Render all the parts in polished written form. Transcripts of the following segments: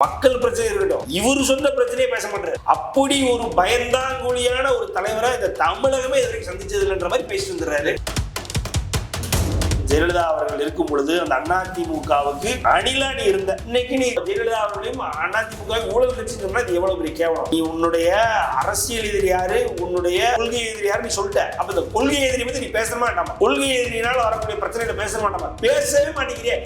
மக்கள் பிரச்சனை இருக்கட்டும், இவரு சொந்த பிரச்சனையே பேச மாட்டாரு. அப்படி ஒரு பயந்தாங்குழியான ஒரு தலைவரை இந்த தமிழகமே இதுவரைக்கும் சந்திச்சது இல்லைன்ற மாதிரி பேசிட்டு வந்துடுறாரு. ஜெயலலிதா அவர்கள் இருக்கும் பொழுது அந்த அதிமுகவுக்கு அணிலாடி இருந்த இன்னைக்கு நீ ஜெயலலிதா அவர்களையும் அதிமுக ஊழல் கட்சி சொன்னா இது எவ்வளவு பெரிய கேவலம். நீ உன்னுடைய அரசியல் எதிரி யாரு, உன்னுடைய கொள்கை எதிரி யாரு நீ சொல்லிட்ட. அப்ப இந்த கொள்கை எதிரி பத்தி நீ பேச மாட்டாமா, கொள்கை எதிரினால வரக்கூடிய பிரச்சனைகளை பேச மாட்டாமா, பேசவே மாட்டேங்கிறே.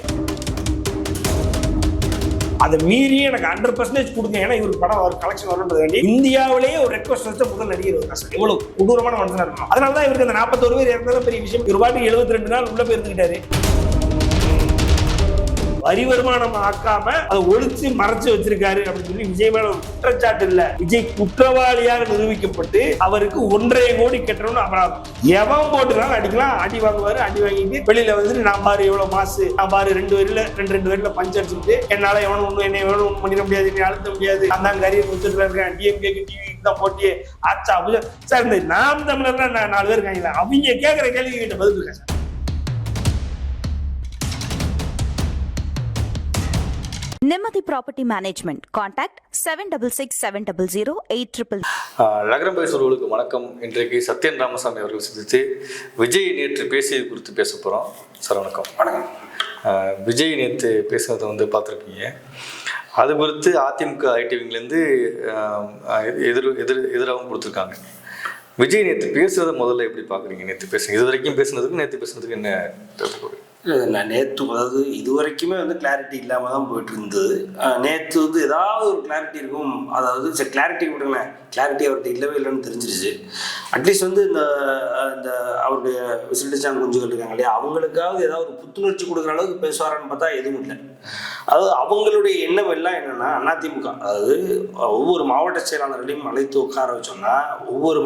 அதை மீறி எனக்கு 100% கொடுங்க, ஏன்னா இவருக்கு படம் ஒரு கலெக்ஷன் வரணுன்றது வேண்டி இந்தியாவிலேயே ஒரு ரெக்வஸ்ட் வச்ச முதல் நடிகர் ஒரு கஷ்டம். எவ்வளவு கொடூரமான மனுஷனா இருக்கணும். அதனாலதான் இவருக்கு அந்த 41 பேர் இருந்தாலும் பெரிய விஷயம். ஒரு பாட்டுக்கு 72 நாள் உள்ள போய் இருந்துக்கிட்டாரு. வரி வருமானம் ஆக்காம அதை ஒழிச்சு மறைச்சு வச்சிருக்காரு அப்படின்னு சொல்லி விஜய் மேல ஒரு குற்றச்சாட்டு இல்ல. விஜய் குற்றவாளியாக நிரூபிக்கப்பட்டு அவருக்கு 1.5 கோடி கட்டணும்னு அப்புறம் எவன் போட்டுனாலும் அடிக்கலாம், அடி வாங்குவாரு. அடி வாங்கிட்டு வெளியில வந்துட்டு நான் பாரு எவ்வளவு மாசு, நான் பாரு 2 வரியில பஞ்சு அடிச்சுட்டு என்னால எவனும் ஒண்ணு என்ன வேணும் ஒண்ணு பண்ணிட முடியாது, என்ன அழுத்த முடியாது, அந்த கரியர் கொடுத்துட்டு இருக்கேன், டிஎம்கேக்கு டிவிக்கு தான் போட்டி ஆச்சா சார். இந்த நாம் தமிழர்லாம் 4 பேர் இருக்காங்களா, அவங்க கேட்கிற கேள்வி கிட்ட பதில் இருக்கேன் sir. Nirmati Property Management. Contact 7667000800. நகரம் பேசுபவர்களுக்கு வணக்கம். இன்றைக்கு சத்யன் ராமசாமி அவர்கள் சந்தித்து விஜய் நேற்று பேசியது குறித்து பேச போகிறோம். சார் வணக்கம். வணக்கம். விஜய் நேற்று பேசுனதை பார்த்துருப்பீங்க. அது குறித்து அதிமுக ஐடிவிங்லேருந்து எதிராகவும் கொடுத்துருக்காங்க. விஜய் நேற்று பேசுகிறத முதல்ல எப்படி பார்க்குறீங்க? நேற்று பேசுங்க, இது வரைக்கும் பேசுனதுக்கு நேற்று பேசுனதுக்கு என்ன தேவைப்படுது? நான் நேற்று அதாவது இது வரைக்குமே கிளாரிட்டி இல்லாமல் தான் போயிட்டு இருந்தது. நேற்று ஏதாவது ஒரு கிளாரிட்டி இருக்கும். அதாவது சரி கிளாரிட்டி விட்டுங்களேன், கிளாரிட்டி அவர்கிட்ட இல்லவே இல்லைன்னு தெரிஞ்சிருச்சு. அட்லீஸ்ட் இந்த அவருடைய விசில்டிச்சாங்க குஞ்சுகள் இருக்காங்க இல்லையா, அவங்களுக்காவது ஏதாவது ஒரு புத்துணர்ச்சி கொடுக்குற அளவுக்கு பேசுவாரான்னு பார்த்தா எதுவும் இல்லை. அதாவது அவங்களுடைய எண்ணம் எல்லாம் என்னென்னா அதிமுக, அதாவது ஒவ்வொரு மாவட்ட செயலாளர்களையும் அழைத்து உட்கார வச்சோம்னா, ஒவ்வொரு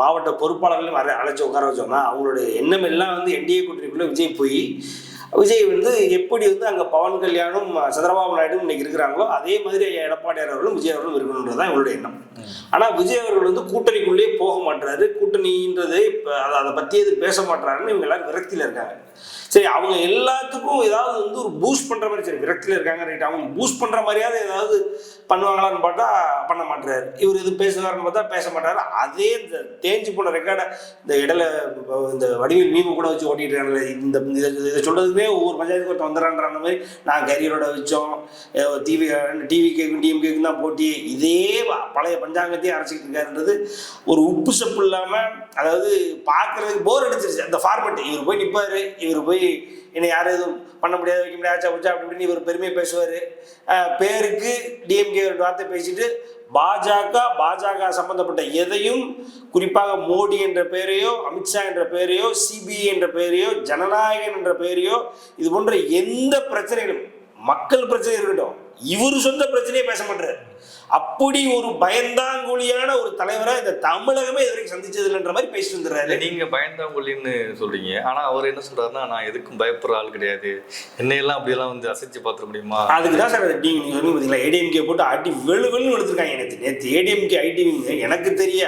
மாவட்ட பொறுப்பாளர்களையும் அழைச்சி உட்கார வச்சோம்னா, அவங்களுடைய எண்ணம் எல்லாம் என்டிஏ கூட்டணிக்குள்ளே விஜய் போய் விஜய் எப்படி அங்கே பவன் கல்யாணும் சந்திரபாபு நாயுடும் இன்னைக்கு இருக்கிறாங்களோ அதே மாதிரி எடப்பாடியார் அவர்களும் விஜய் அவர்களும் இருக்கணுன்றது தான் இவருடைய எண்ணம். ஆனால் விஜய் அவர்கள் கூட்டணிக்குள்ளேயே போக மாட்டாரு, கூட்டணின்றது அதை பற்றி எது பேச மாட்டாருன்னு இவங்க எல்லாரும் விரக்தியில் இருக்காங்க. சரி, அவங்க எல்லாத்துக்கும் ஏதாவது ஒரு பூஸ்ட் பண்ணுற மாதிரி, சரி விரக்தியில் இருக்காங்க ரைட், அவங்க பூஸ்ட் பண்ணுற மாதிரியாவது ஏதாவது பண்ணுவாங்களான்னு பார்த்தா பண்ண மாட்டாரு. இவர் இது பேசுவாருன்னு பார்த்தா பேச மாட்டாரு. அதே இந்த தேஞ்சு போன ரெக்கார்டை இந்த இடையில இந்த வடிவில் மீன் கூட வச்சு ஓட்டிட்டு இருக்காங்கல்ல, இதை சொல்றதுமே ஒவ்வொரு பஞ்சாயத்துக்கு ஒருத்தர் வந்துடுறான்ற மாதிரி நான் கரியரோட வச்சோம், டிவிகேக்கும் டிஎம்கேக்கும் தான் போட்டி, இதே பழைய பஞ்சாங்கத்தையும் அரைச்சிக்கிட்டு இருக்காருன்றது ஒரு உப்பு சப்பு இல்லாமல், அதாவது பார்க்கறதுக்கு போர் அடிச்சிருச்சு அந்த ஃபார்மெட். இவர் போய் நிற்பாரு, இவர் போய் என்னை யாரும் எதுவும் பண்ண முடியாது வைக்க முடியாது ஆச்சா உச்சா அப்படி இப்படின்னு இவர் பெருமையை பேசுவார். பேருக்கு டிஎம்கே ஒரு வார்த்தை பேசிட்டு பாஜக சம்பந்தப்பட்ட எதையும், குறிப்பாக மோடி என்ற பெயரையோ, அமித்ஷா என்ற பெயரையோ, சிபிஐ என்ற பெயரையோ, ஜனநாயகன் என்ற பெயரையோ, இது போன்ற எந்த பிரச்சனைகளும், மக்கள் பிரச்சனை இருக்கட்டும், இவரு சொந்த பிரச்சனையே பேச மாட்டாரு. அப்படி ஒரு பயந்தாங்குழியான ஒரு தலைவரை இந்த தமிழகமே இதுவரைக்கும் சந்திச்சது இல்லைன்ற மாதிரி பேசிட்டு வந்துடுறாரு. நீங்க பயந்தாங்குழின்னு சொல்றீங்க, ஆனா அவர் என்ன சொல்றாருன்னா, நான் எதுக்கும் பயப்படுற ஆள் கிடையாது, என்னையெல்லாம் அப்படியெல்லாம் அசைச்சு பார்த்துட முடியுமா? அதுக்குதான் சார் நீங்க சொன்னீங்க பார்த்தீங்களா, ஏடிஎம்கே போட்டு அடி வெளுன்னு எடுத்திருக்காங்க. நேற்று ஏடிஎம்கே ஐடிவிங்க எனக்கு தெரிய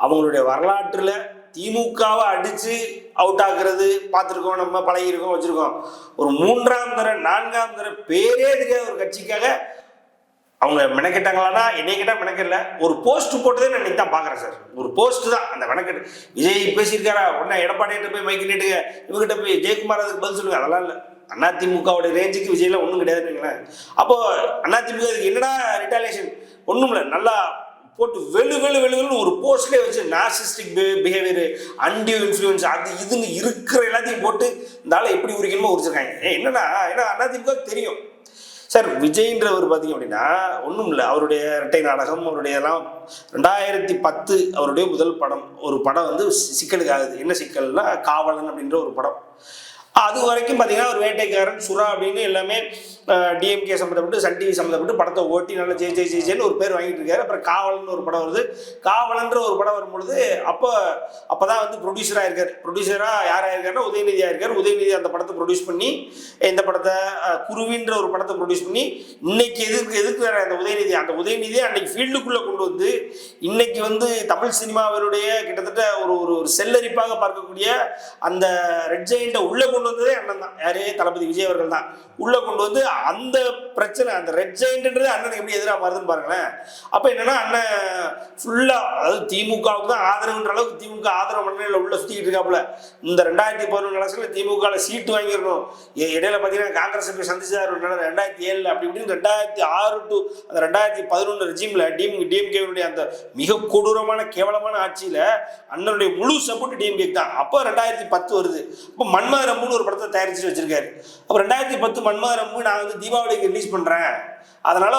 அவங்களுடைய வரலாற்றுல திமுகவை அடிச்சு அவுட் ஆக்குறது பார்த்துருக்கோம், நம்ம பழகிருக்கோம், வச்சிருக்கோம். ஒரு 3ஆம் தர 4ஆம் தர பேரே தெரியாத ஒரு கட்சிக்காக அவங்க மெனக்கெட்டாங்களான்னா, என்னை கேட்டால் மெனக்கெடல, ஒரு போஸ்ட் போட்டதே நான் இன்னைக்கு தான் பார்க்குறேன் சார். ஒரு போஸ்ட் தான் அந்த மெனக்கெட்டு. விஜய் பேசியிருக்காரா உடனே எடப்பாடிகிட்ட போய் மைக்கு நீட்டுங்க, இவங்ககிட்ட போய் ஜெயக்குமார் அதுக்கு பதில் சொல்லுங்க, அதெல்லாம் இல்லை. அதிமுகவுடைய ரேஞ்சுக்கு விஜய்லாம் ஒன்றும் கிடையாதுங்களேன். அப்போ அதிமுக இதுக்கு என்னடா ரிட்டாலியேஷன் ஒன்றும் இல்லை, நல்லா போட்டு வெளுன்னு ஒரு போஸ்ட்லேயே வச்சு நார்சிஸ்டிக் பிஹேவியர், அன்டியூ இன்ஃப்ளூயன்ஸ், அது இதுன்னு இருக்கிற எல்லாத்தையும் போட்டு இந்த ஆளை எப்படி உரிக்கணுமோ உரிச்சிருக்காங்க. ஏன்னா அதிமுக தெரியும் சார். விஜய்ன்றவர் பார்த்தீங்க அப்படின்னா ஒன்றும் இல்லை, அவருடைய இரட்டை நாடகம், அவருடைய எல்லாம் 2010 அவருடைய முதல் படம், ஒரு படம் சிக்கலுக்கு ஆகுது. என்ன சிக்கல்னா காவலன் அப்படின்ற ஒரு படம். அது வரைக்கும் பார்த்தீங்கன்னா ஒரு வேட்டைக்காரன், சுறா அப்படின்னு எல்லாமே டிஎம்கே சம்மந்தப்பட்டு, சன் டிவி சம்மந்தப்பட்டு படத்தை ஓட்டி நல்லா ஜெயின்னு ஒரு பேர் வாங்கிட்டு இருக்காரு. அப்புறம் காவலன் ஒரு படம் வருது. காவலன்ற ஒரு படம் வரும்பொழுது அப்போதான் ப்ரொடியூசராக இருக்கார். ப்ரொடியூசராக யாராக இருக்காருன்னா உதயநிதியாக இருக்கார். உதயநிதி அந்த படத்தை ப்ரொடியூஸ் பண்ணி, இந்த படத்தை குருவின்ற ஒரு படத்தை ப்ரொடியூஸ் பண்ணி, இன்னைக்கு எதுக்கு அந்த உதயநிதியை அன்னைக்கு ஃபீல்டுக்குள்ளே கொண்டு வந்து இன்னைக்கு தமிழ் சினிமாவினுடைய கிட்டத்தட்ட ஒரு செல்லரிப்பாக பார்க்கக்கூடிய அந்த ரெட் ஜெயண்ட்டை உள்ளே கொண்டு கொண்டு வந்ததே அண்ணன் தான். யாரு? தளபதி விஜய் அவர்கள் தான் உள்ள கொண்டு வந்து அந்த பிரச்சனை, அந்த ரெட் ஜெயின்ட்ன்றது அண்ணனுக்கு எப்படி எதிராக மாறுதுன்னு பாருங்களேன். அப்போ என்னன்னா அண்ணன் ஃபுல்லா, அதாவது திமுகவுக்கு தான் ஆதரவுன்ற அளவுக்கு திமுக ஆதரவு மண்ணில் உள்ள சுத்திக்கிட்டு இருக்காப்புல. இந்த 2011 எலெக்ஷன்ல திமுக சீட்டு வாங்கிடணும். இடையில பார்த்தீங்கன்னா காங்கிரஸ் போய் சந்திச்சார் 2007 அப்படி இப்படின்னு 2006 டு அந்த 2011 ரெஜிம்ல டிஎம்கேவுடைய அந்த மிக கொடூரமான கேவலமான ஆட்சியில அண்ணனுடைய முழு சப்போர்ட் டிஎம்கே தான். அப்போ 2010 வருது. அப்போ மன்மதரம்புன்னு ஒரு படத்தை தயாரிச்சு வச்சிருக்காரு. அப்போ 2010 மன்மதரம்பு நான் வந்து தீபாவளிக்கு ரிலீஸ் பண்றேன், அதனால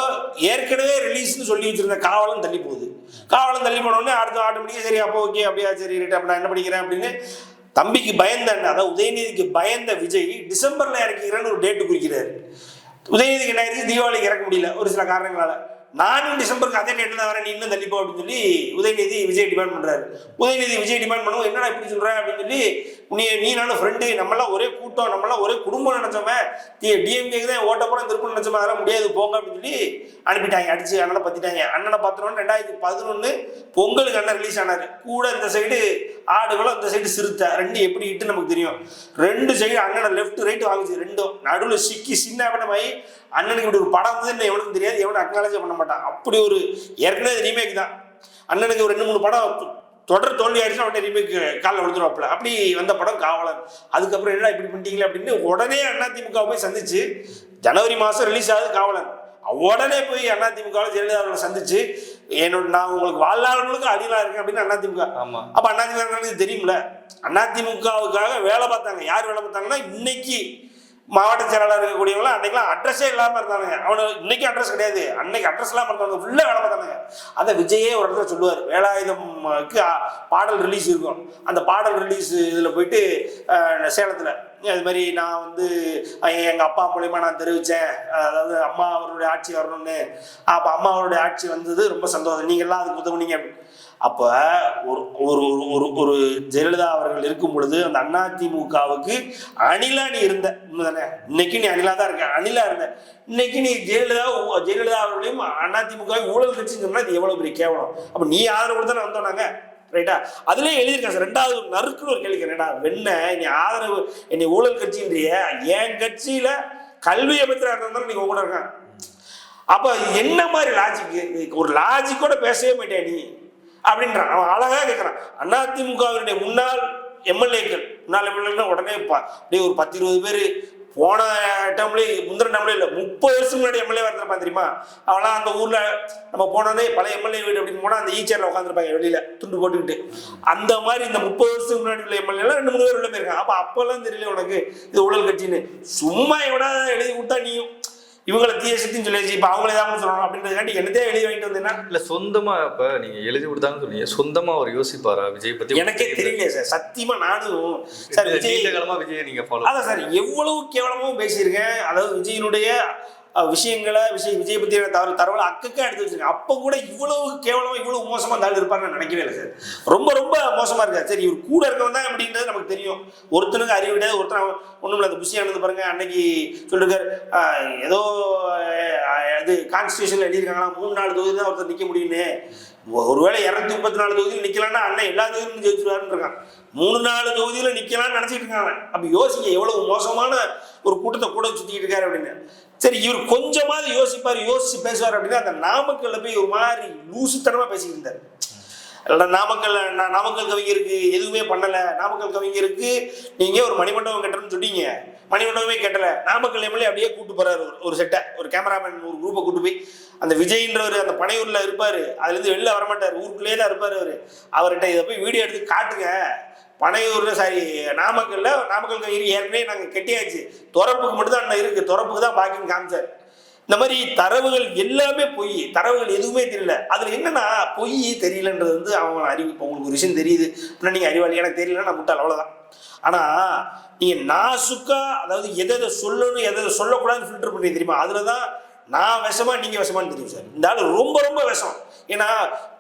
ஏற்கனவே ரிலீஸ்னு சொல்லி வச்சிருந்த காவலன் தள்ளி போகுது. காவலன் தள்ளி போனோடனே அடுத்த ஆட்டோமேட்டிக்கா சரி அப்போ ஓகே அப்படியா சரி ரைட் அப்ப நான் என்ன படிக்கிறேன் அப்படின்னு தம்பிக்கு பயந்த, அதாவது உதயநிதிக்கு பயந்த விஜய் டிசம்பர்ல இறக்கிறேன்னு ஒரு டேட்டு குறிக்கிறாரு. உதயநிதிக்கு என்ன ஆயிடுச்சு, தீபாவளிக்கு இறக்க முடியல ஒரு சில காரணங்களால. நானும் டிசம்பருக்கு அதே டேட்டில் தான் வரேன், நீ இன்னும் தள்ளிப்போ அப்படின்னு சொல்லி உதயநிதி விஜய் டிமாண்ட் பண்றாரு. உதயநிதி விஜய் டிமாண்ட் பண்ணுவோம், என்னடா இப்படி சொல்ற அப்படின்னு சொல்லி, நீ நானும் ஃப்ரெண்டு, நம்மளாம் ஒரே கூட்டம், நம்மளாம் ஒரே குடும்பம் நினைச்சோமே, டிஎம்கேக்கு தான் ஓட்ட போட திருப்பம் நினைச்சோமே, அதெல்லாம் முடியாது போங்க அப்படின்னு சொல்லி அனுப்பிட்டாங்க. அடிச்சு அண்ணனை பத்திட்டாங்க. அண்ணனை பார்த்துனோன்னு 2011 பொங்கலுக்கு அண்ணன் ரிலீஸ் ஆனாரு. கூட இந்த சைடு ஆடுகளும் இந்த சைடு சிறுத்தை, ரெண்டு எப்படி இட்டு நமக்கு தெரியும். ரெண்டு சைடு அண்ணனை லெஃப்ட் ரைட் வாங்குச்சு, ரெண்டும் நடுவில் சிக்கி சின்ன படமாயி அண்ணனுக்கு இப்படி ஒரு படம் வந்து எவனுக்கும் தெரியாது, எவனும் அக்னாலேஜ் பண்ண மாட்டான். அப்படி ஒரு ஏற்கனவே ரீமேக் தான். அண்ணனுக்கு ஒரு 2-3 படம் தொடர் தோல்வி ஆயிடுச்சுன்னா அவன்கிட்ட ரீமேக் காலில் விழுந்துருவாப்புல. அப்படி வந்த படம் காவலன். அதுக்கப்புறம் என்ன இப்படி பண்ணிட்டீங்களே அப்படின்னு உடனே அதிமுக போய் சந்திச்சு, ஜனவரி மாதம் ரிலீஸ் ஆகுது காவலன். உடனே போய் அதிமுக ஜெயலலிதா அவர்களை சந்திச்சு, நான் உங்களுக்கு வாழ்நாளுக்கு அடியிலா இருக்கேன் அப்படின்னு அதிமுக. அப்ப அதிமுக தெரியும்ல, அதிமுகவுக்காக வேலை பார்த்தாங்க. யார் வேலை பார்த்தாங்கன்னா, இன்னைக்கு மாவட்ட செயலாளர் இருக்கக்கூடியவங்க அன்னைக்கெல்லாம் அட்ரஸே இல்லாமல் இருந்தாங்க. அவனுக்கு இன்னைக்கு அட்ரஸ் கிடையாது, அன்னைக்கு அட்ரஸ் இல்லாமல் இருந்தவங்க ஃபுல்லாக வேலை பார்த்தாங்க. அதை விஜயே ஒரு இடத்துல சொல்லுவார். வேலாயுதம்க்கு பாடல் ரிலீஸ் இருக்கும். அந்த பாடல் ரிலீஸ் இதில் போயிட்டு சேலத்தில் அது மாதிரி நான் வந்து எங்கள் அப்பா மூலயமா நான் தெரிவித்தேன், அதாவது அம்மா அவருடைய ஆட்சி வரணும்னு. அப்போ அம்மா அவருடைய ஆட்சி வந்தது ரொம்ப சந்தோஷம், நீங்கள்லாம் அதுக்கு உதவுனீங்க. அப்போ ஒரு ஒரு ஒரு ஜெயலலிதா அவர்கள் இருக்கும் பொழுது அந்த அதிமுகவுக்கு அணிலா நீ இருந்த தானே, இன்னைக்கு நீ அணிலா தான் இருக்க, அணிலா இருந்த. இன்னைக்கு நீ ஜெயலலிதா அவர்களையும் அதிமுக ஊழல் கட்சின்னு சொன்னா இது எவ்வளவு பெரிய கேவலம். அப்ப நீ ஆதரவு கொடுத்தானே வந்தோம் நாங்க, ரைட்டா? அதுலேயே எழுதியிருக்கேன் சார். 2வது நறுக்குன்னு ஒரு கேள்வி கேட்டா, வெண்ண நீ ஆதரவு என்னை ஊழல் கட்சின்றிய, என் கட்சியில கல்வியை பற்றி இருந்தாலும் நீங்க கூட இருக்கான். அப்ப என்ன மாதிரி லாஜிக்? ஒரு லாஜிக்கோட பேசவே மாட்டேன் நீ அப்படின்றான். அவன் அழகா கேட்கறான். அதிமுகவினுடைய முன்னாள் எம்எல்ஏக்கள் உடனே அப்படியே ஒரு 10-20 பேர் போன டேர்ம்ல முந்தின டேர்ம்ல இல்லை 30 வருஷம் முன்னாடி எம்எல்ஏ இருந்திருப்பான் தெரியுமா? அவெல்லாம் அந்த ஊர்ல நம்ம போனதே பழைய எம்எல்ஏ வீடு அப்படின்னு போனா அந்த ஈச்சர்ல உட்காந்துருப்பாங்க வெளியில துண்டு போட்டுக்கிட்டு. அந்த மாதிரி இந்த 30 வருஷம் முன்னாடி உள்ள எம்எல்ஏ 2-3 பேர் உள்ள போயிருக்காங்க. அப்ப அப்பெல்லாம் தெரியல உனக்கு இது ஊழல் கட்சின்னு. சும்மா எவனா எழுதி கொடுத்தா நீயும் இவங்களை தீய சக்தின்னு சொல்லியாச்சு, இப்போ அவங்களே தான் சொல்லணும் அப்படின்றதுக்காண்டி என்னதே எழுதி வாங்கிட்டு வந்தேன்னா இல்லை சொந்தமா இப்போ நீங்க எழுதி கொடுத்தாங்கன்னு சொன்னீங்க, சொந்தமா அவர் யோசிப்பாரா விஜய் பத்தி? எனக்கே தெரியல சார், சத்தியமா. நானும் சார் விஜய் விஜய் நீங்க ஃபாலோ அதான் சார் எவ்வளவு கேவலமும் பேசியிருக்கேன். அதாவது விஜயனுடைய விஷயங்களை விஜய் பத்தி தரவுகளை அக்கா எடுத்து வச்சிருக்கேன். அப்போ கூட இவ்வளவு கேவலமா இவ்வளவு மோசமா இருந்தாலும் இருப்பாருன்னு நான் நினைக்கவே இல்லை சார். ரொம்ப ரொம்ப மோசமா இருக்காரு. சரி இவர் கூட இருக்கவன் தான் அப்படின்றது நமக்கு தெரியும். ஒருத்தனுக்கு அறிவு கிடையாது. ஒருத்தர் ஒண்ணும் இல்லை. அந்த புஷியானது பாருங்க, அன்னைக்கு சொல்லிருக்காரு ஏதோ இது கான்ஸ்டியூஷன்ல எழுதியிருக்காங்களா 3-4 தொகுதி தான் ஒருத்தர் நிக்க முடியும்னு. ஒருவேளை 234 தொகுதியில் நிக்கலாம்னா அண்ணன் எல்லா தொகுதியிலும் ஜெயிச்சுருவாருன்னு இருக்கான். 3-4 தொகுதியில நிக்கலாம்னு நினைச்சிட்டு இருக்காங்க. அப்ப யோசிங்க எவ்வளவு மோசமான ஒரு கூட்டத்தை கூட சுத்திட்டு இருக்காரு அப்படின்னு. சரி இவர் கொஞ்சமாவது யோசிப்பார், யோசிச்சு பேசுவார் அப்படின்னா அந்த நாமக்கல்ல போய் ஒரு மாதிரி லூசுத்தனமா பேசிட்டு இருந்தார். நாமக்கல் கவிஞருக்கு எதுவுமே பண்ணல, நாமக்கல் கவிஞருக்கு நீங்க ஒரு மணிமண்டபம் கட்டணும்னு சொன்னீங்க, மணிமண்டபமே கட்டல. நாமக்கல் எம்எல்ஏ அப்படியே கூட்டு போறாரு ஒரு செட்டை, ஒரு கேமராமேன் ஒரு குரூப்பை கூட்டு போய் அந்த விஜய்ன்றவர் அந்த பனையூர்ல இருப்பாரு, அதுல இருந்து வெளில வரமாட்டார், ஊருக்குள்ளேயே தான் இருப்பாரு அவர்கிட்ட இதை போய் வீடியோ எடுத்து காட்டுங்க. பனையூர்ல நாமக்கல் கவிஞர் ஏற்கனவே நாங்கள் கெட்டியாச்சு, துறப்புக்கு மட்டும் தான் இருக்கு, துறப்புக்கு தான் பாக்கின்னு காமிச்சார். இந்த மாதிரி தரவுகள் எல்லாமே பொய், தரவுகள் எதுவுமே தெரியல. அதுல என்னன்னா பொய் தெரியலன்றது வந்து அவங்க அறிவு. இப்போ உங்களுக்கு ஒரு விஷயம் தெரியுது அப்படின்னா நீங்க அறிவாளி, எனக்கு தெரியலன்னா நான் முட்டாள், அவ்வளவுதான். ஆனா நீங்க நாசுக்கா, அதாவது எதை சொல்லணும் எதை சொல்லக்கூடாதுன்னு ஃபில்டர் பண்ணி தெரியுமா? அதுலதான் நான் விஷமா நீங்க விஷமான்னு தெரியும் சார். இந்த ஆளு ரொம்ப ரொம்ப விஷம். ஏன்னா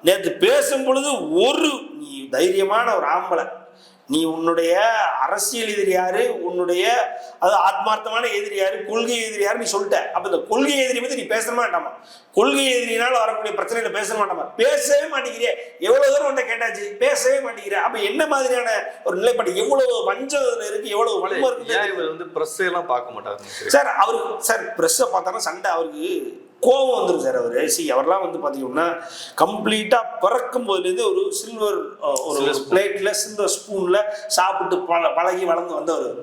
நேற்று பேசும் பொழுது நீ தைரியமான ஒரு ஆம்பளை, நீ உன்னுடைய அரசியல் எதிரி யாரு, உன்னுடைய அதாவது ஆத்மார்த்தமான எதிரி யாரு, கொள்கை எதிரி யாரு நீ சொல்லிட்ட. அப்ப இந்த கொள்கை எதிரி பத்தி நீ பேச மாட்டாமா? கொள்கை எதிரினால வரக்கூடிய பிரச்சனைகளை பேச மாட்டாமா? பேசவே மாட்டேங்கிறிய. எவ்வளவு தூரம் உன்னை கேட்டாச்சு, பேசவே மாட்டேங்கிற. அப்ப என்ன மாதிரியான ஒரு நிலைப்பாடு, எவ்வளவு வஞ்சம் இருக்கு, எவ்வளவு வன்மம் இருக்கு. இவர் வந்து பிரஸ் எல்லாம் பார்க்க மாட்டாரு சார். அவருக்கு சார் பிரஸ்ஸை பார்த்தாலும் சண்டை, அவருக்கு கோபம் வந்துடும் சார். அவர்லாம் வந்து பார்த்தீங்கன்னா கம்ப்ளீட்டாக பிறக்கும் போதுலேருந்து ஒரு சில்வர் ஒரு பிளேட்டில் சில்வர் ஸ்பூனில் சாப்பிட்டு பழகி வளர்ந்து வந்தவர்.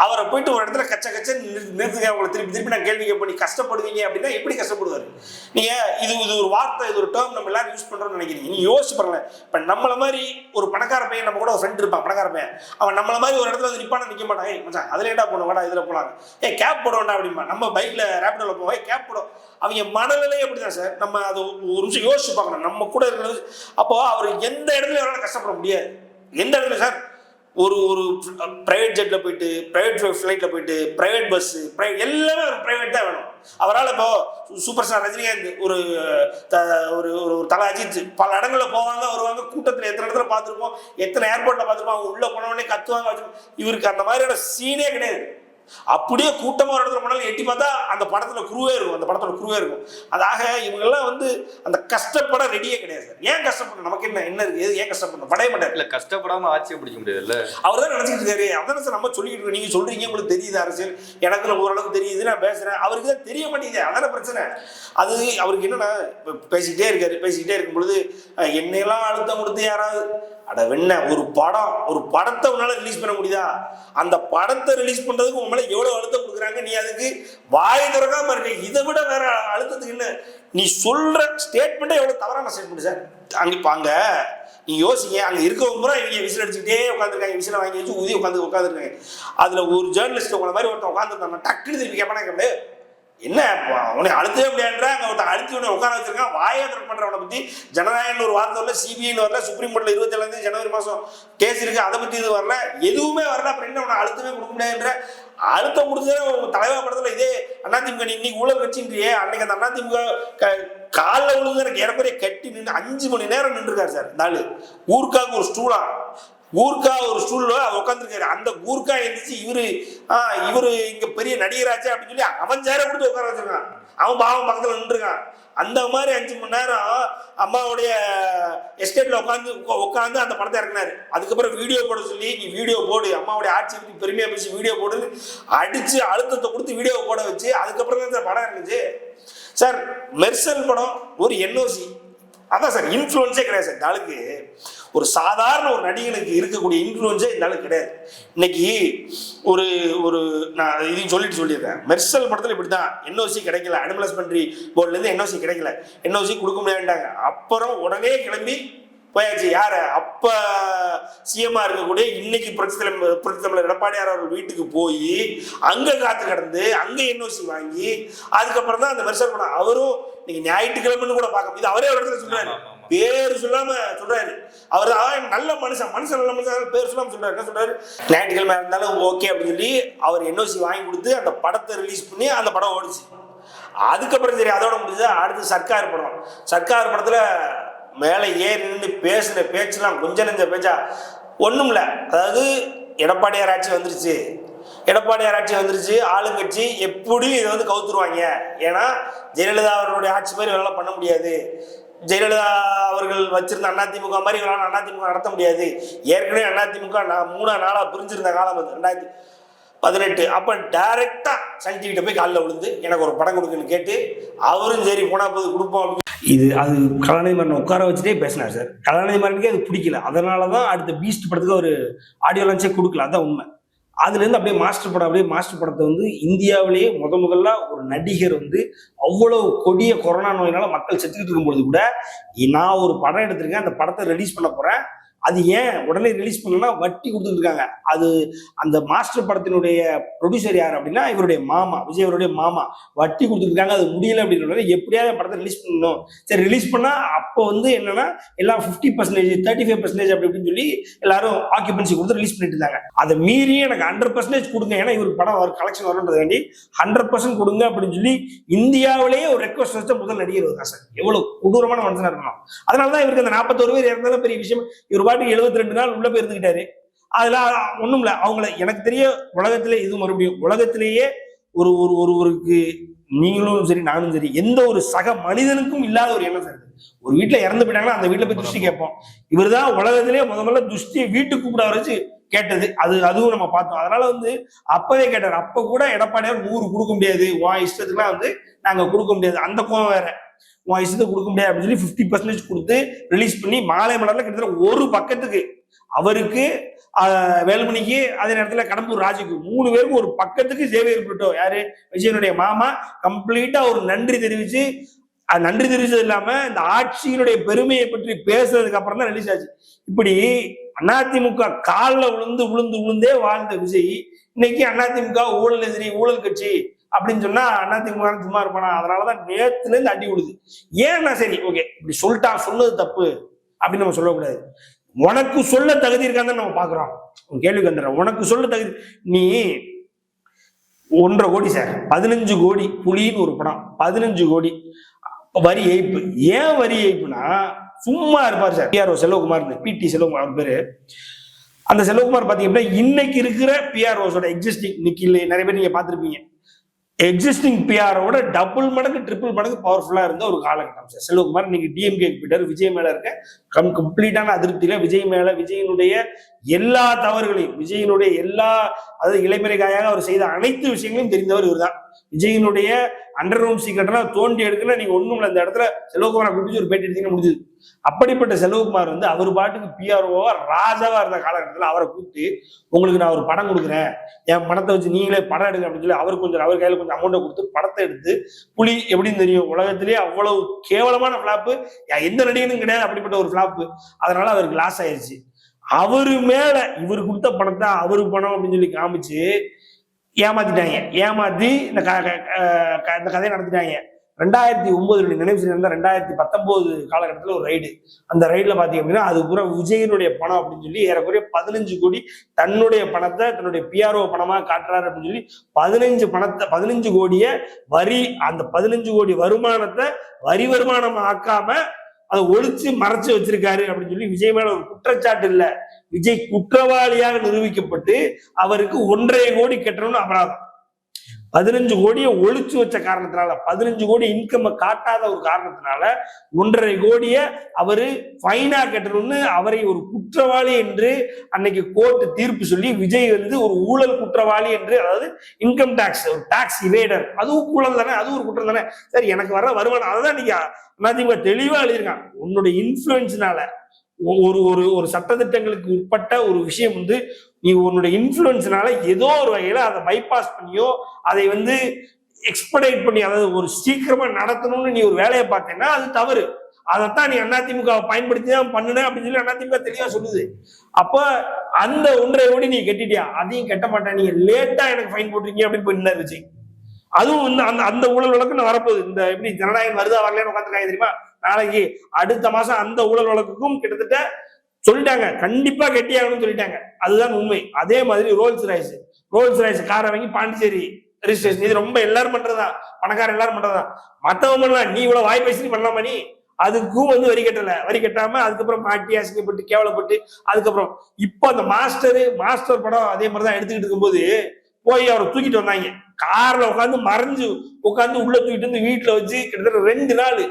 அவரை போயிட்டு ஒரு இடத்துல கச்ச கச்ச நிறுத்துங்க, அவங்களை திருப்பி திருப்பி நான் கேள்வி கேட்பேன், நீ கஷ்டப்படுவீங்க அப்படின்னா எப்படி கஷ்டப்படுவார்? நீங்கள் இது ஒரு வார்த்தை, இது ஒரு டேர்ம் நம்ம எல்லாரும் யூஸ் பண்ணுறோம்னு நினைக்கிறீங்க. நீ யோசிச்சு பாருங்களேன். இப்போ நம்மளை மாதிரி ஒரு பணக்கார பையன், நம்ம கூட ஒரு ஃப்ரெண்ட் இருப்பான் பணக்கார பையன், அவன் நம்மளை மாதிரி ஒரு இடத்துல வந்து நிற்பான நிற்க மாட்டான். ஏய் மச்சான் அதில் ஏட்டா போகணும், வாடா இதில் போகலாம், கேப் போட வேண்டாம் அப்படின்பா. நம்ம பைக்கில் ரேப்பிடோவில் போவோம், கேப் போடும். அவங்க மனநிலை அப்படிதான் சார். நம்ம அதை ஒரு நிமிஷம் யோசிச்சு பார்க்கணும். நம்ம கூட இருக்கிறது அப்போ அவர் எந்த இடத்துல அவரால் கஷ்டப்பட முடியாது. எந்த இடத்துல சார் ஒரு ஒரு பிரைவேட் ஜெட்ல போயிட்டு, பிரைவேட் ஃபிளைட்ல போயிட்டு, பிரைவேட் பஸ், எல்லாமே ஒரு பிரைவேட் தான் வேணும். அவரால் இப்போ சூப்பர் ஸ்டார் ரஜினிகாந்த், ஒரு ஒரு தலை அஜித் பல இடங்களில் போவாங்க வருவாங்க, கூட்டத்தில் எத்தனை இடத்துல பார்த்துருப்போம், எத்தனை ஏர்போர்ட்டில் பார்த்துருப்போம், அவங்க உள்ள போனவொடனே கத்துவாங்க. இவருக்கு அந்த மாதிரியான சீனே கிடையாது. அப்படியே கூட்டமாக ஒரு இடத்துல போனாலும் எட்டி பார்த்தா அந்த படத்தில் குருவே இருக்கும், அந்த படத்தோட குருவே இருக்கும். அதாக இவங்கெல்லாம் வந்து அந்த கஷ்டப்பட ரெடியே கிடையாது சார். ஏன் கஷ்டப்படணும்? நமக்கு என்ன இருக்கு, ஏன் கஷ்டப்படணும்? படைய மாட்டார். இல்லை கஷ்டப்படாமல் ஆட்சியை பிடிக்க முடியாதுல்ல. அவர் தான் நினச்சிக்கிட்டு இருக்காரு. அதான் சார் நம்ம சொல்லிக்கிட்டு இருக்கோம். நீங்கள் சொல்றீங்க உங்களுக்கு தெரியுது அரசியல், எனக்கு ஓரளவுக்கு தெரியுது, நான் பேசுகிறேன். அவருக்கு தான் தெரிய மாட்டேங்குது. அதான பிரச்சனை. அது அவருக்கு என்னன்னா பேசிக்கிட்டே இருக்காரு. பேசிக்கிட்டே இருக்கும் பொழுது என்னையெல்லாம் அழுத்தம் கொடுத்து யாராவது அட வெண்ண ஒரு படத்தை உன்னால ரிலீஸ் பண்ண முடியுதா? அந்த படத்தை ரிலீஸ் பண்றதுக்கு உன் மேல எவ்வளவு அழுத்தம் கொடுக்குறாங்க, நீ அதுக்கு வாய் திறக்காம இருக்க. இதை விட வேற அழுத்தத்துக்கு என்ன? நீ சொல்ற ஸ்டேட்மெண்ட்டே எவ்வளவு தவறான ஸ்டேட்மெண்ட் சார். அங்க நீ யோசிங்க, அங்க இருக்கவங்க பூரா இவங்க விசில் அடிச்சுக்கிட்டே உட்காந்துருக்காங்க, விசில வாங்கி வச்சு ஊதி உட்காந்துருக்காங்க. அதுல ஒரு ஜேர்னலிஸ்ட் உங்களை மாதிரி ஒருத்தன் உட்காந்துருந்தாங்க, டக்குனு திருப்பி கேட்பானே, என்ன உன்னை அழுத்தவே முடியாதுன்ற அங்கே ஒருத்தன் அழுத்தி உன்னை உட்கார வச்சிருக்கான். வாயை திறக்க பண்ணுறவனை பற்றி ஜனநாயகம்னு ஒரு வார்த்தை வரல, சிபிஐன்னு வரல, சுப்ரீம் கோர்ட்டில் 27 ஜனவரி மாதம் கேஸ் இருக்கு, அதை பற்றி இது வரல, எதுவுமே வரல. அப்புறம் என்ன உன்னை அழுத்தமே கொடுக்க முடியாதுன்ற? அழுத்தம் கொடுத்ததே தலைவர் படத்தில் இதே அதிமுக இன்னைக்கு ஊழல் கட்சின்றியே, அன்னைக்கு அந்த அதிமுக காலில் விழுந்து எனக்கு ஏறக்குறைய கட்டி நின்று 5 மணி நேரம் நின்றுருக்காரு சார். இந்த ஆளு ஊருக்காக ஒரு ஸ்டூலா, கூர்கா ஒரு ஸ்டூல்ல உட்காந்துருக்காரு. அந்த கூர்கா எழுந்துச்சு இவரு இங்க பெரிய நடிகராச்சு அப்படின்னு சொல்லி அவன் சேர கொடுத்து உட்கார வச்சிருக்கான். அவன் பாவம் பக்கத்துல நின்றுருக்கான். அந்த மாதிரி 5 மணி நேரம் அம்மாவுடைய எஸ்டேட்ல உட்காந்து அந்த படத்தை இறக்குனாரு. அதுக்கப்புறம் வீடியோ போட சொல்லி, நீ வீடியோ போடு, அம்மாவுடைய ஆட்சி பற்றி பெருமையா பேசி வீடியோ போடுன்னு அடிச்சு அழுத்தத்தை கொடுத்து வீடியோ போட வச்சு அதுக்கப்புறம் தான் படம் இருந்துச்சு சார். மெர்சல் படம் ஒரு என்ஓசி, அதான் சார் இன்ஃப்ளூயன்ஸே கிடையாது சார். இந்த ஆளுக்கு ஒரு சாதாரண ஒரு நடிகனுக்கு இருக்கக்கூடிய இன்ஃப்ளூயன்ஸே இந்த ஆளுக்கு கிடையாது. இன்னைக்கு ஒரு நான் இதையும் சொல்லியிருக்கேன். மெர்சல் படத்தில் இப்படி தான் என்ஓசி கிடைக்கல, அனிமல் ஹஸ்பண்ட்ரி போர்ட்லேருந்து என்ஓசி கிடைக்கல, என்ஓசி கொடுக்க முடியாதுட்டாங்க. அப்புறம் உடனே கிளம்பி போயாச்சு. யார அப்ப சிஎம்மா இருக்கக்கூடிய இன்னைக்கு புரட்சி தலைவர் எடப்பாடியார் அவர்கள் வீட்டுக்கு போய் அங்க காத்து கிடந்து அங்க என்ஓசி வாங்கி அதுக்கப்புறம் தான் அந்த மெர்சல் படம். அவரும் நீங்க ஞாயிற்றுக்கிழமைன்னு கூட பார்க்க முடியுது. அவரே ஒரு இடத்துல சொல்றாரு, பேரு சொல்லாம சொல்றாரு. அவர் நல்ல மனுஷன் நல்ல மனுஷன், பேர் சொல்லாம சொல்றாரு. என்ன சொல்றாரு? ஞாயிற்றுக்கிழமை இருந்தாலும் ஓகே அப்படின்னு சொல்லி அவர் என்ஓசி வாங்கி கொடுத்து அந்த படத்தை ரிலீஸ் பண்ணி அந்த படம் ஓடிச்சு. அதுக்கப்புறம் சரி அதோட முடிஞ்சா அடுத்து சர்க்கார் படம். சர்க்கார் படத்துல மேலே ஏறி நின்று பேசுன பேச்செல்லாம் கொஞ்சம் நெஞ்ச பேச்சா ஒன்றும் இல்லை. அதாவது எடப்பாடியார் ஆட்சி வந்துருச்சு, ஆளுங்கட்சி எப்படியும் இதை வந்து கவுத்துருவாங்க. ஏன்னா ஜெயலலிதா அவர்களுடைய ஆட்சி மாதிரி இவரால் பண்ண முடியாது, ஜெயலலிதா அவர்கள் வச்சிருந்த அதிமுக மாதிரி இவரால் அதிமுக நடத்த முடியாது. ஏற்கனவே அதிமுக 3 நாளாக பிரிஞ்சிருந்த காலம் அது 2018. அப்போ டைரக்டா சன் டிவிட்ட போய் காலில் விழுந்து எனக்கு ஒரு படம் கொடுக்குன்னு கேட்டு அவரும் சரி போனா போது கொடுப்போம். அது கலாநிதி மாறன் உட்கார வச்சுட்டே பேசினார் சார். கலாநிதி மாறனுக்கே அது பிடிக்கல. அதனால தான் அடுத்த பீஸ்ட் படத்துக்கு ஒரு ஆடியோ லான்ச்சே கொடுக்கல. அதுதான் உண்மை. அதுலேருந்து அப்படியே மாஸ்டர் படத்தை வந்து இந்தியாவிலேயே முதல்ல ஒரு நடிகர் வந்து அவ்வளவு கொடிய கொரோனா நோயினால மக்கள் செத்துக்கிட்டு இருக்கும்பொழுது கூட நான் ஒரு படம் எடுத்திருக்கேன், அந்த படத்தை ரிலீஸ் பண்ண போறேன், அது ஏன் உடனே ரிலீஸ் பண்ணலன்னா வட்டி கொடுத்துட்டு இருக்காங்க. அது அந்த மாஸ்டர் படத்தினுடைய ப்ரொடியூசர் யார் அப்படின்னா இவருடைய மாமா, விஜய் அவருடைய மாமா. வட்டி கொடுத்துருக்காங்க, அது முடியல அப்படின்னு எப்படியாவது படத்தை ரிலீஸ் பண்ணணும். சரி ரிலீஸ் பண்ணா அப்போ வந்து என்னன்னா எல்லாம் 50%, 35% அப்படி இப்படின்னு சொல்லி எல்லாரும் ஆக்கியபன்சி கொடுத்து ரிலீஸ் பண்ணிட்டு இருந்தாங்க. அதை மீறி எனக்கு 100% கொடுங்க, ஏன்னா இவருக்கு படம் கலெக்ஷன் வரணுன்றதுக்காண்டி 100% கொடுங்க அப்படின்னு சொல்லி இந்தியாவிலேயே ஒரு ரெக்வஸ்ட் வச்ச முதல் நடிகர் இருக்கா சார். எவ்வளவு கொடூரமான மனுஷனா இருக்கணும். அதனாலதான் இவருக்கு அந்த 41 பேர் இறந்தாலும் பெரிய விஷயம். இவர் 72 நாள் உள்ள போய் இருந்துக்கிட்டாரு. அதுல ஒண்ணும் இல்லை. அவங்கள எனக்கு தெரிய உலகத்திலே இது மறுபடியும் உலகத்திலேயே ஒருவருக்கு நீங்களும் சரி நானும் சரி எந்த ஒரு சக மனிதனுக்கும் இல்லாத ஒரு எண்ணம் சார். ஒரு வீட்டுல இறந்து போயிட்டாங்கன்னா அந்த வீட்டுல போய் துஷ்டி கேட்போம். இவர் தான் உலகத்திலேயே முதல்ல துஷ்டியை வீட்டுக்கு கூப்பிட வச்சு கேட்டது. அதுவும் நம்ம பார்த்தோம். அதனால அப்பவே கேட்டார். அப்ப கூட எடப்பாடியார் 100 கொடுக்க முடியாது, உன் இஷ்டத்துக்குலாம் நாங்க கொடுக்க முடியாது, அந்த கோவம் வேற, உன் இஷ்டத்துக்கு கொடுக்க முடியாது அப்படின்னு சொல்லி 50% கொடுத்து ரிலீஸ் பண்ணி மாலை மலர்ல கிட்டத்தட்ட ஒரு பக்கத்துக்கு அவருக்கு வேலுமணிக்கு அதே நேரத்துல கடம்பூர் ராஜுக்கு 3 பேருக்கும் ஒரு பக்கத்துக்கு சேவையர் பிரிட்டோ யாரு விஜயனுடைய மாமா கம்ப்ளீட்டா ஒரு நன்றி தெரிவிச்சு, நன்றி தெரிவிச்சது இல்லாம இந்த ஆட்சியினுடைய பெருமையை பற்றி பேசுறதுக்கு அப்புறம் தான் ரிலீஸ் ஆச்சு. இப்படி அதிமுக காலில் விழுந்தே வாழ்ந்த விஜய் இன்னைக்கு அதிமுக ஊழல் எதிரி, ஊழல் கட்சி அப்படின்னு சொன்னா அதிமுக சும்மா இருப்பானா? அதனாலதான் நேத்துல இருந்து அடி விடுது. ஏன்னா சரி ஓகே இப்படி சொல்லிட்டா சொன்னது தப்பு அப்படின்னு நம்ம சொல்லக்கூடாது. உனக்கு சொல்ல தகுதி இருக்கான்னு நம்ம பாக்குறோம். கேள்விக்கு வந்துடுறேன். உனக்கு சொல்ல தகுதி, நீ 1.5 கோடி சார், 15 கோடி புலின்னு ஒரு படம், 15 கோடி வரி ஏய்ப்பு. ஏன் வரி ஏய்ப்புனா சும்மா இருப்பார் சார். பிஆர்ஓ செல்வகுமார், பிடி செல்வகுமார் அவர் பேரு. அந்த செல்வகுமார் பாத்தீங்கன்னா இன்னைக்கு இருக்கிற பிஆர்ஓஸோட எக்ஸிஸ்டிங், இன்னைக்கு இல்லை நிறைய பேர் நீங்க பார்த்துருப்பீங்க, எக்ஸிஸ்டிங் பிஆரோட டபுள் மடங்கு ட்ரிபிள் மடங்கு பவர்ஃபுல்லா இருந்த ஒரு காலகட்டம் சார். செல்வகுமார் இன்னைக்கு டிஎம்கே போயிட்டார். விஜய் மேல இருக்க கம்ப்ளீட்டான அதிருப்தியில விஜய் மேல, விஜயனுடைய எல்லா தவறுகளையும், விஜயனுடைய எல்லா அதாவது இளைமறைகாயாக அவர் செய்த அனைத்து விஷயங்களையும் தெரிந்தவர் இவர் தான். விஜயனுடைய அண்டர் ரூம் சீக்கிரட்லாம் தோண்டி எடுக்கல, நீங்க ஒண்ணும் இல்லை, அந்த இடத்துல செல்வகுமாரை கூப்பிட்டு ஒரு பேட்டி எடுத்தீங்கன்னா முடிஞ்சது. அப்படிப்பட்ட செல்வகுமார் அவர் பாட்டுக்கு பிஆர்ஓவா ராஜாவா இருந்த காலகட்டத்தில் அவரை கூப்பிட்டு உங்களுக்கு நான் ஒரு படம் கொடுக்குறேன், என் பணத்தை வச்சு நீங்களே படம் எடுங்க அப்படின்னு சொல்லி அவர் கையில கொஞ்சம் அமௌண்ட்டை கொடுத்து படத்தை எடுத்து புலி எப்படின்னு தெரியும் உலகத்திலேயே அவ்வளவு கேவலமான பிளாப்பு எந்த நடிகனும் கிடையாது, அப்படிப்பட்ட ஒரு பிளாப்பு. அதனால அவருக்கு லாஸ் ஆயிடுச்சு. அவரு மேல இவர் கொடுத்த பணத்தை அவருக்கு பணம் அப்படின்னு சொல்லி காமிச்சு ஏமாத்திட்டாங்க. ஏமாத்தி இந்த கதையை நடத்திட்டாங்க. 2009 நினைவு செய்ய 2019 காலகட்டத்தில் ஒரு ரைடு. அந்த ரைடுல பாத்தீங்க அப்படின்னா அது பூரா விஜயனுடைய பணம் அப்படின்னு சொல்லி ஏறக்குறைய 15 கோடி தன்னுடைய பணத்தை தன்னுடைய பிஆர்ஓ பணமா காட்டுறாரு அப்படின்னு சொல்லி 15 கோடிய வரி, அந்த 15 கோடி வருமானத்தை வரி வருமானம் ஆக்காம அதை ஒழிச்சு மறைச்சு வச்சிருக்காரு அப்படின்னு சொல்லி விஜய் மேல ஒரு குற்றச்சாட்டு இல்ல, விஜய் குற்றவாளியாக நிரூபிக்கப்பட்டு அவருக்கு 1.5 கோடி கட்டணும்னு அபராதம். 15 கோடியை ஒழிச்சு வச்ச காரணத்தினால, 15 கோடி இன்கம் காட்டாத ஒரு காரணத்தினால 1.5 கோடியை அவரு ஃபைனா கட்டணும்னு அவரை ஒரு குற்றவாளி என்று அன்னைக்கு கோர்ட் தீர்ப்பு சொல்லி விஜய் ஒரு ஊழல் குற்றவாளி என்று, அதாவது இன்கம் டாக்ஸ் ஒரு டாக்ஸ் இவேடர், அதுவும் ஊழல் தானே, அது ஒரு குற்றம் தானே. சரி எனக்கு வர வருமானம் அதான் நீங்க அதிமுக தெளிவா எழுதியிருக்காங்க. உன்னுடைய இன்ஃபுளுன்ஸ்னால ஒரு சட்டத்திட்டங்களுக்கு உட்பட்ட ஒரு விஷயம் நீ உன்னுடைய இன்ஃபுளுன்ஸ்னால ஏதோ ஒரு வகையில அதை பைபாஸ் பண்ணியோ அதை எக்ஸ்பெக்ட் பண்ணி, அதாவது ஒரு சீக்கிரமா நடத்தணும்னு நீ ஒரு வேலையை பார்த்தேன்னா அது தவறு. அதைத்தான் நீ அதிமுக பயன்படுத்தி தான் பண்ணுன அப்படின்னு சொல்லி அதிமுக தெளிவா சொல்லுது. அப்ப அந்த 1.5 கோடி நீ கட்டிட்டியா, அதையும் கட்ட மாட்டேன், நீங்க லேட்டா எனக்கு ஃபைன் போட்டுருக்கீங்க அப்படின்னு போய் நின்று விஜய். அதுவும் அந்த ஊழல் வழக்கு நான் வரப்போகுது. இந்த எப்படி ஜனநாயகம் வருதா வரலன்னு உட்காந்துருக்காங்க தெரியுமா? நாளைக்கு அடுத்த மாசம் அந்த ஊழல் வழக்குக்கும் கிட்டத்தட்ட சொல்லிட்டாங்க, கண்டிப்பா கெட்டியாகணும்னு சொல்லிட்டாங்க. அதுதான் உண்மை. அதே மாதிரி ரோல்ஸ் ராய்ஸ் காரை வாங்கி பாண்டிச்சேரி ரெஜிஸ்ட்ரேஷன், இது ரொம்ப எல்லாரும் பண்றதுதான், பணக்காரன் எல்லாரும் பண்றதுதான். மத்தவங்க பண்ணலாம், நீ இவ்வளவு வாய் பேசி பண்ணலாமா? நீ அதுக்கும் வரி கட்டல, வரி கட்டாம அதுக்கப்புறம் மாட்டி அசிங்கப்பட்டு கேவலப்பட்டு அதுக்கப்புறம் இப்போ அந்த மாஸ்டர் படம் அதே மாதிரிதான் எடுத்துக்கிட்டு இருக்கும்போது போய் அவரை தூக்கிட்டு வந்தாங்க. கார்ல உட்காந்து உட்காந்து உள்ள தூக்கிட்டு வீட்டுல வச்சு கிட்டத்தட்ட 2 நாள்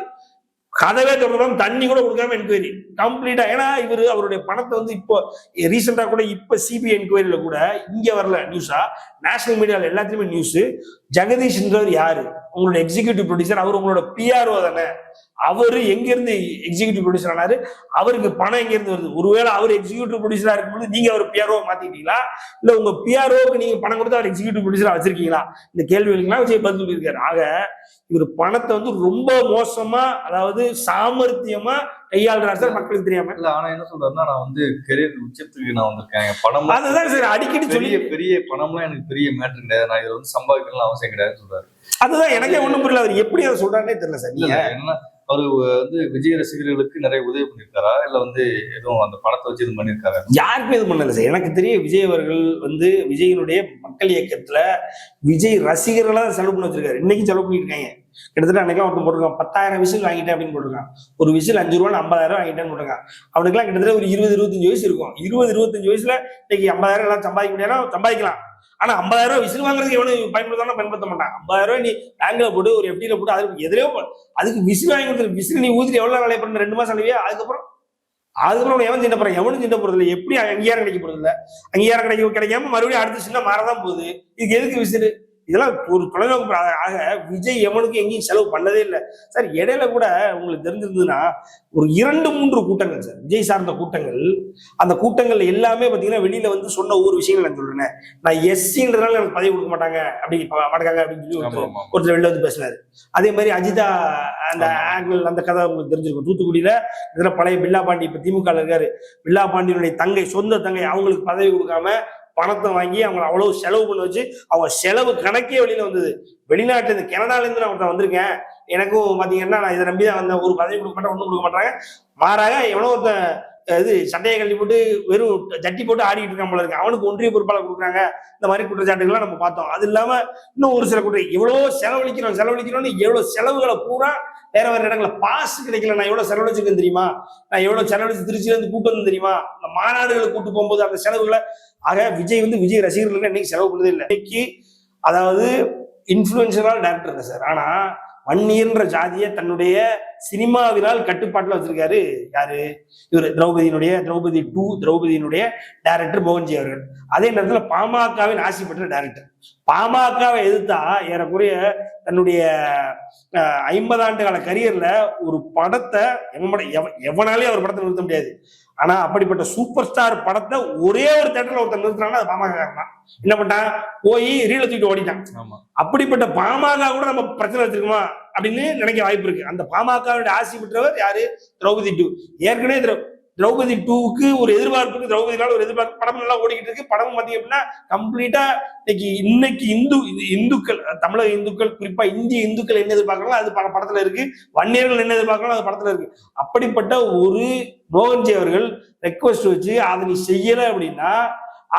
கதவே தொடர்பாம தண்ணி கூட கொடுக்காம என்கொயரி கம்ப்ளீட்டா. ஏன்னா அவருடைய பணத்தை இப்போ ரீசெண்டா கூட இப்ப சிபிஐ என்கொயரியில கூட இங்க வரல நியூஸா, நேஷனல் மீடியால எல்லாத்துலயுமே நியூஸ். ஜெகதீஷ்ன்றவர் யாரு? உங்களோட எக்ஸிகியூட்டிவ் ப்ரொடியூசர், அவர் உங்களோட பிஆர்ஓ தானே. அவரு எங்க இருந்து எக்ஸிகியூட்டிவ் ப்ரொடியூசர் ஆனாரு? அவருக்கு பணம் எங்க இருந்து வருது? ஒருவேளை அவர் எக்ஸிகியூட்டிவ் ப்ரொடியூசரா இருக்கும்போது நீங்க அவர் பிஆர்ஓ மாத்திட்டீங்களா, இல்ல உங்க பிஆர்ஓக்கு நீங்க பணம் கொடுத்து அவர் எக்ஸிகியூட்டிவ் ப்ரொடியூசரா வச்சிருக்கீங்களா? இந்த கேள்விகளுக்கெல்லாம் விஜய் பதில் சொல்லியிருக்காரு. ஆக இவர் பணத்தை ரொம்ப மோசமா, அதாவது சாமர்த்தியமா கையாளுறாரு சார், மக்களுக்கு தெரியாம. இல்ல ஆனா என்ன சொல்றாருன்னா, நான் கெரியர் உச்சத்துக்கு நான் வந்திருக்கேன், பணம் அதுதான் சார் அடிக்கடி சொல்லி, பெரிய பணம்லாம் எனக்கு பெரிய மேட்டர் கிடையாது, நான் இதுல சம்பாதிக்கணும் அவசியம் கிடையாதுன்னு சொல்றாரு. அதுதான் எனக்கே ஒண்ணும் புரியல, அவர் எப்படி அதை சொல்றாருன்னே தெரியல சார். நீங்க என்ன அவரு விஜய் ரசிகர்களுக்கு நிறைய உதவி பண்ணிருக்காரா, இல்ல எதுவும் அந்த பணத்தை வச்சு இது பண்ணிருக்காரா? யாருக்குமே இது பண்ணல சார். எனக்கு தெரியும் விஜய் அவர்கள் விஜயனுடைய மக்கள் இயக்கத்துல விஜய் ரசிகர்களா செலவு பண்ணி வச்சிருக்காரு. இன்னைக்கு செலவு பண்ணிட்டு இருக்காங்க. கிட்டத்தட்ட அன்னைக்கெல்லாம் ஒருத்தன் போட்டிருக்கான் 10,000 விசில் வாங்கிட்டேன் அப்படின்னு போட்டிருக்கான். ஒரு விசில் 5 ரூபா 50,000 வாங்கிட்டேன்னு போட்டிருக்கான். அவனுக்குலாம் கிட்டத்தட்ட ஒரு 20-25 வயசு இருக்கும். 20-25 வயசுல இன்னைக்கு 50,000 எல்லாம் சம்பாதிக்க முடியாது, சம்பாதிக்கலாம். ஆனா 50,000 விசில் வாங்குறதுக்கு எவனு பயன்படுத்த மாட்டான். 50,000 நீ பேங்க்ல போட்டு ஒரு FD போட்டு அதுக்கு எதிரையோ அதுக்கு விசில் வாங்கி கொடுத்துரு. விசில் நீ ஊதிட்டு எவ்வளவு வேலை பண்ண 2 மாசம் அழிவியா. அதுக்கப்புறம் எவன் சின்ன போறான், எவனும் சின்ன போறது இல்லை. எப்படி அங்கீகாரம் கிடைக்க போறது இல்லை. அங்கீகாரம் கிடைக்காம மறுபடியும் அடுத்த சின்ன மாறதான் போகுது. இதுக்கு எதுக்கு விசில்? இதெல்லாம் ஒரு தொலைநோக்கு. ஆக விஜய் எவனுக்கு எங்கேயும் செலவு பண்ணதே இல்லை சார். இடையில கூட உங்களுக்கு தெரிஞ்சிருந்ததுன்னா ஒரு 2-3 கூட்டங்கள் சார், விஜய் சார்ந்த கூட்டங்கள். அந்த கூட்டங்கள் எல்லாமே பாத்தீங்கன்னா வெளியில வந்து சொன்ன ஒவ்வொரு விஷயங்கள் நான் சொல்றேன். நான் எஸ்சின்றதுனால எனக்கு பதவி கொடுக்க மாட்டாங்க அப்படின்னு சொல்லி ஒருத்தர் வெளில வந்து பேசினாரு. அதே மாதிரி அஜிதா அந்த ஆங்கிள் அந்த கதை உங்களுக்கு தெரிஞ்சிருக்கும். தூத்துக்குடியில இதுல பழைய பில்லா பாண்டி இப்ப திமுக இருக்காரு. பில்லா பாண்டியனுடைய தங்கை, சொந்த தங்கை, அவங்களுக்கு பதவி கொடுக்காம பணத்தை வாங்கி அவங்க அவ்வளவு செலவு பண்ண வச்சு அவங்க செலவு கணக்கே வெளியில வந்தது. வெளிநாட்டுல இருந்து கனடால இருந்து நான் ஒருத்தன் வந்திருக்கேன், எனக்கும் பாத்தீங்கன்னா நான் இதை நம்பிதான் வந்தேன். ஒரு பதவி கொடுக்க மாட்டேன், ஒண்ணும் கொடுக்க மாட்டாங்க. மாறாக எவனோ ஒருத்தன் இது சட்டையை கழட்டி போட்டு வெறும் ஜட்டி போட்டு ஆடிட்டு இருக்கான் போல இருக்கு. அவனுக்கு ஒன்றிய பொறுப்பாளர் கொடுக்குறாங்க. இந்த மாதிரி குற்றச்சாட்டுகள்லாம் நம்ம பார்த்தோம். அது இல்லாம இன்னும் ஒரு சில எவ்வளவோ செலவழிக்கிறோம்னு எவ்வளவு செலவுகளை பூரா வேற இடங்களை பாஸ் கிடைக்கல. நான் எவ்வளவு செலவழிச்சிருக்கேன் தெரியுமா? நான் எவ்வளவு செலவழிச்சு திருச்சியில இருந்து கூட்டு வந்து தெரியுமா? அந்த மாநாடுகளை கூட்டு போகும்போது அந்த செலவுகளை. ஆக விஜய் வந்து விஜய் ரசிகர்கள் இன்னைக்கு செலவு பண்ணதே இல்லை. இன்னைக்கு அதாவது இன்ஃபுளுன்சரால் டைரக்டர் இல்லை சார். ஆனா வன்னியன்ற ஜாதியை தன்னுடைய சினிமாவினால் கட்டுப்பாட்டுல வச்சிருக்காரு யாரு? இவர் திரௌபதி 2 திரௌபதியினுடைய டைரக்டர் மோகன்ஜி அவர்கள். அதே நேரத்துல பாமகவின் ஆசி பெற்ற டைரக்டர். பாமகவை எதிர்த்தா ஏறக்குறைய தன்னுடைய 50 ஆண்டு கால கரியர்ல ஒரு படத்தை எவனாலே அவர் படத்தை நிறுத்த முடியாது. ஆனா அப்படிப்பட்ட சூப்பர் ஸ்டார் படத்தை ஒரே ஒரு தேட்டர்ல ஒருத்தர் நிறுத்தினாலும் அது பாமக தான். என்ன பண்ணிட்டான்? போய் ரீல தூக்கிட்டு ஓடிட்டான். அப்படிப்பட்ட பாமக கூட நம்ம பிரச்சனை வச்சிருக்கோமா அப்படின்னு நினைக்க வாய்ப்பு இருக்கு. அந்த பாமகவுடைய ஆசி பெற்றவர் யாரு? திரௌபதி 2. ஏற்கனவே திரௌபதி 2க்கு ஒரு எதிர்பார்ப்பு இருக்கு. திரௌபதினால ஒரு எதிர்பார்ப்பு. படம் நல்லா ஓடிக்கிட்டு இருக்கு. படம் பாத்தீங்க அப்படின்னா கம்ப்ளீட்டா இன்னைக்கு இந்துக்கள், தமிழக இந்துக்கள், குறிப்பா இந்திய இந்துக்கள் என்ன எதிர்பார்க்கலாம் அது படத்துல இருக்கு. வன்னியர்கள் என்ன எதிர்பார்க்கலாம் அது படத்துல இருக்கு. அப்படிப்பட்ட ஒரு மோகன்ஜி அவர்கள் ரெக்வஸ்ட் வச்சு அதை நீ செய்யல அப்படின்னா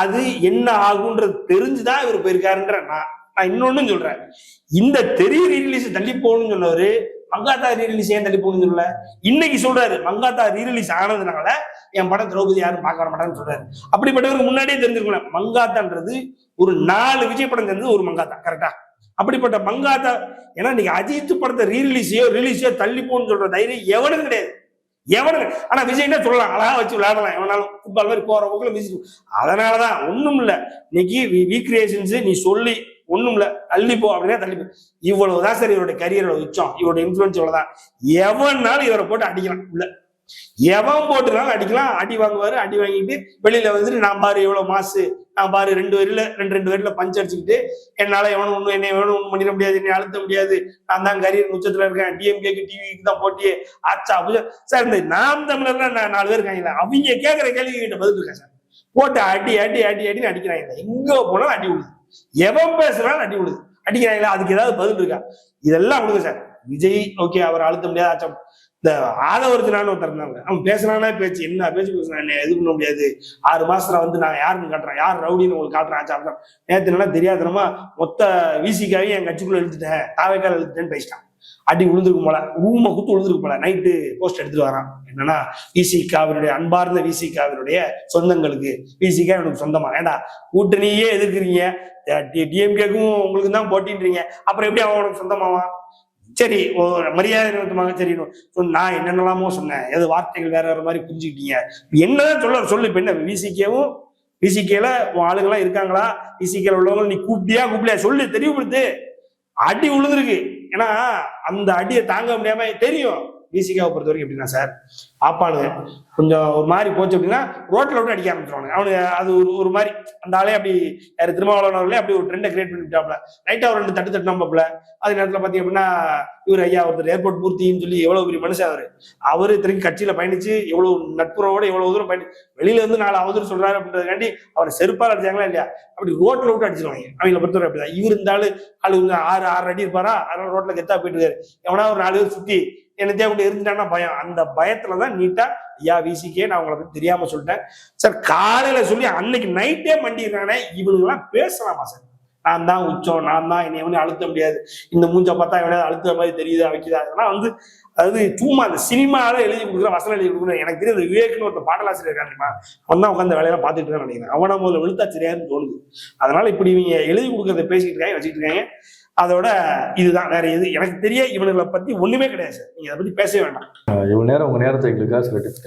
அது என்ன ஆகுன்றது தெரிஞ்சுதான் இவர் போயிருக்காருன்ற நான் இன்னொன்னு சொல்றேன். இந்த தெரிய ரீரிலீஸ் தள்ளி போகணும்னு சொன்னவரு மங்காத்தா ரீரிலீஸ் ஏன் தள்ளி போகணும்னு சொல்லல. இன்னைக்கு சொல்றாரு மங்காத்தா ரீரிலீஸ் ஆனதுனால என் படம் திரௌபதி யாரும் பார்க்க வர மாட்டான்னு சொல்றாரு. அப்படிப்பட்டவருக்கு முன்னாடியே தெரிஞ்சிருக்கலாம் மங்காத்தான்றது ஒரு 4 விஜய் படம் சேர்ந்தது ஒரு மங்காத்தா. கரெக்டா? அப்படிப்பட்ட மங்காத்தா ஏன்னா நீங்க அஜித் படத்தை ரிலீஸையோ தள்ளி போகணும்னு சொல்ற தைரியம் எவனும் கிடையாது. ஆனா விஜய்னா சொல்லலாம், அழகா வச்சு விளையாடலாம். எவனாலும் ஃபுட்பால் மாதிரி போற போக்குல மியூசிக். அதனாலதான் ஒண்ணும் இல்ல. இன்னைக்கு வி கிரியேஷன்ஸ் நீ சொல்லி ஒண்ணும் இல்ல தள்ளி போ அப்படின்னா தள்ளி போ. இவ்வளவுதான் சார் இவருடைய கரியரோட உச்சம், இவருடைய இன்ஃபுளுன்ஸ் இவ்வளவுதான். எவனாலும் இவரை போட்டு அடிக்கலாம். உள்ள எவன் போட்டுனாலும் அடிக்கலாம். அடி வாங்குவாரு. அடி வாங்கிட்டு வெளியில வந்துட்டு நான் பாரு எவ்வளவு மாசு, நான் பாரு 2 வரியில பஞ்ச் அடிச்சுக்கிட்டு என்னால என்னை ஒண்ணும் பண்ணிட முடியாது, என்னை அழுத்த முடியாது, நான் தான் கரியர் உச்சத்துல இருக்கேன், டிஎம்கேக்கு டிவிக்கு தான் போட்டியே ஆச்சா அப்படி சார். இந்த நாம் தமிழர்ல 4 பேர் இருக்காங்களா, அவங்க கேட்கிற கேள்வி கிட்ட பதில் இருக்கேன் சார். போட்டு அடின்னு அடிக்கிறாங்க. எங்க போனாலும் அடி விடுது. எவன் பேசுறாலும் அடி விடுது. அடிக்கிறாங்களா, அதுக்கு ஏதாவது பதில் இருக்கா? இதெல்லாம் விடுங்க சார். விஜய் ஓகே, அவர் அழுத்த முடியாது. ஆச்சா இந்த ஆதவர்ஜனான்னு ஒருத்தர் இருந்தாங்க. அவன் பேசுறானா பேச்சு, என்ன பேச்சு பேசுறான், எது பண்ண முடியாது. 6 மாசத்துல வந்து நான் யாருன்னு காட்டுறேன், யார் ரவுடின்னு உங்களுக்கு காட்டுறேன். ஆச்சா நேற்று நல்லா தெரியாதனமா மொத்த விசிக்காவே என் கட்சிக்குள்ள எழுத்துட்டேன், தாவைக்கால எழுத்துட்டேன்னு பேசிட்டான். அடி விழுந்திருக்கும் போல, ஊமை குத்து விழுந்திருக்கு போல. நைட்டு போஸ்ட் எடுத்துட்டு வரான். என்னன்னா விசிகாவினுடைய அன்பார்ந்த விசிகாவினுடைய சொந்தங்களுக்கு, விசிகா எனக்கு சொந்தமா, ஏண்டா கூட்டணியே எதிர்க்கிறீங்க, டிஎம்கேக்கும் உங்களுக்கு தான் போட்டின்றீங்க, அப்புறம் எப்படி அவன் உனக்கு சொந்தமாவான்? சரி மரியாதை நிறுத்தமாக சரி நான் என்னென்னலாமோ சொன்னேன், ஏதோ வார்த்தைகள் வேற வேற மாதிரி புரிஞ்சுக்கிட்டீங்க. என்னதான் சொல்லு. இப்ப என்ன விசிகேல உன் ஆளுங்கெல்லாம் இருக்காங்களா, விசிகேல உள்ளவங்க நீ கூப்பிட்டியா சொல்லு, தெரியப்படுத்து. அடி விழுந்திருக்கு. ஏன்னா அந்த அடியை தாங்க முடியாம தெரியும். விசிகாவை பொறுத்த வரைக்கும் எப்படின்னா சார், பாப்பானுங்க கொஞ்சம் ஒரு மாதிரி போச்சு அப்படின்னா ரோட்ல விட்டு அடிக்க ஆரம்பிச்சிருவாங்க. அவனுக்கு அது ஒரு மாதிரி அந்த ஆளே அப்படி யாரு திருமாவளவனே அப்படி ஒரு ட்ரெண்டை கிரியேட் பண்ணிட்டாப்ல. லைட்டா ஒரு 2 தட்டு தட்டினாப்ல. அதே நேரத்துல பாத்தீங்க அப்படின்னா இவர் ஐயா ஒருத்தர் ஏர்போர்ட் பூர்த்தின்னு சொல்லி எவ்வளவு பெரிய மனுஷன் அவரு திரும்பி கட்சியில பயணிச்சு எவ்வளவு நட்புறவோட எவ்வளவு தூரம் பயணி வெளியில இருந்து 4 அவதூறு சொல்றாரு அப்படின்றதுக்காண்டி அவரை செருப்பால் அடிச்சாங்களா இல்லையா, அப்படி ரோட்ல விட்டு அடிச்சிருவாங்க. அவங்களை பொறுத்தவரை அப்படிதான். இவர் இருந்தாலும் ஆளு 6 அடி இருப்பாரா, அதனால ரோட்ல கெத்தா போயிட்டு இருக்காரு. எவனா ஒரு 4 பேர் சுத்தி என்னத்தையா கூட இருந்துட்டான்னா பயம். அந்த பயத்துலதான் நீட்டா ஐயா விசிக்கே நான் உங்களை பத்தி தெரியாம சொல்லிட்டேன் சார். காலையில சொல்லி அன்னைக்கு நைட்டே மண்டிடுறானே, இவனுங்கெல்லாம் பேசலாமா சார்? நான் தான் உச்சம், நான் தான் என்னை வந்து அழுத்த முடியாது, இந்த மூஞ்சை பார்த்தா எவனையாவது அழுத்த மாதிரி தெரியுதா வைக்குதா, அதெல்லாம் வந்து அதாவது சும்மா அந்த சினிமாவில் எழுதி கொடுக்குற வசனம் எழுதி கொடுக்குற. எனக்கு தெரியும் அந்த விவேக்னு ஒரு பாடலாசிரியர் இருக்காங்க, அவன் தான் உட்காந்து வேலையெல்லாம் பார்த்துட்டு இருக்கான்னு நினைக்கிறேன். அவனை முதல்ல விழுத்தா சரியான்னு தோணுது. அதனால இப்படி இவங்க எழுதி கொடுக்கறத பேசிக்கிட்டு இருக்காங்க, வச்சுக்கிட்டு இருக்காங்க. அதோட இதுதான், வேற எது எனக்கு தெரிய இவனுங்களை பத்தி ஒண்ணுமே கிடையாது சார். நீங்க அதை பத்தி பேசவே வேண்டாம். இவ்வளவு நேரம் உங்க நேரத்தை எங்களுக்காக சில டிப்ஸ்